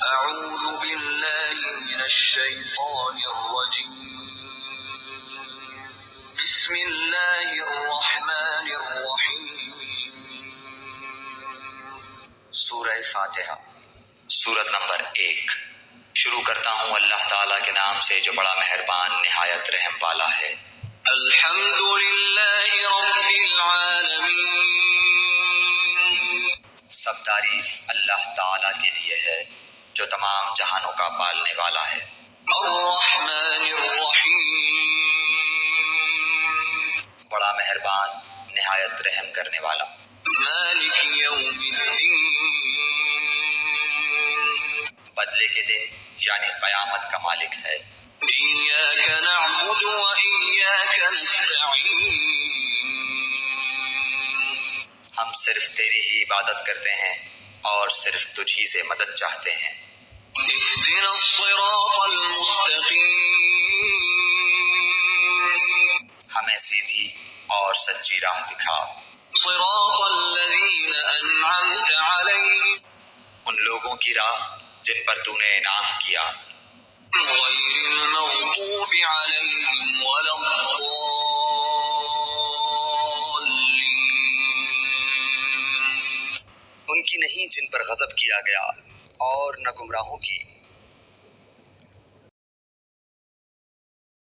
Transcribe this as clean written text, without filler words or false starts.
أعوذ بالله من الشيطان الرجيم بسم الله الرحمن الرحيم سورہ فاتحہ سورت نمبر 1۔ شروع کرتا ہوں اللہ تعالیٰ کے نام سے جو بڑا مہربان نہایت رحم والا ہے۔ الحمد للہ رب العالمین، سب تعریف اللہ تعالیٰ کے لیے ہے جو تمام جہانوں کا پالنے والا ہے۔ الرحمن الرحیم، بڑا مہربان نہایت رحم کرنے والا۔ مالک یوم الدین، بدلے کے دن یعنی قیامت کا مالک ہے۔ ایاک نعبد و ایاک نستعین، ہم صرف تیری ہی عبادت کرتے ہیں اور صرف تجھی سے مدد چاہتے ہیں۔ اهدنا الصراط المستقیم، ہمیں سیدھی اور سچی راہ دکھا۔ صراط الذین انعمت علیہم، ان لوگوں کی راہ جن پر تو نے انعام کیا۔ غیر المغضوب علیہم ولا الضالین، ان کی نہیں جن پر غضب کیا گیا اور نہ گمراہوں کی۔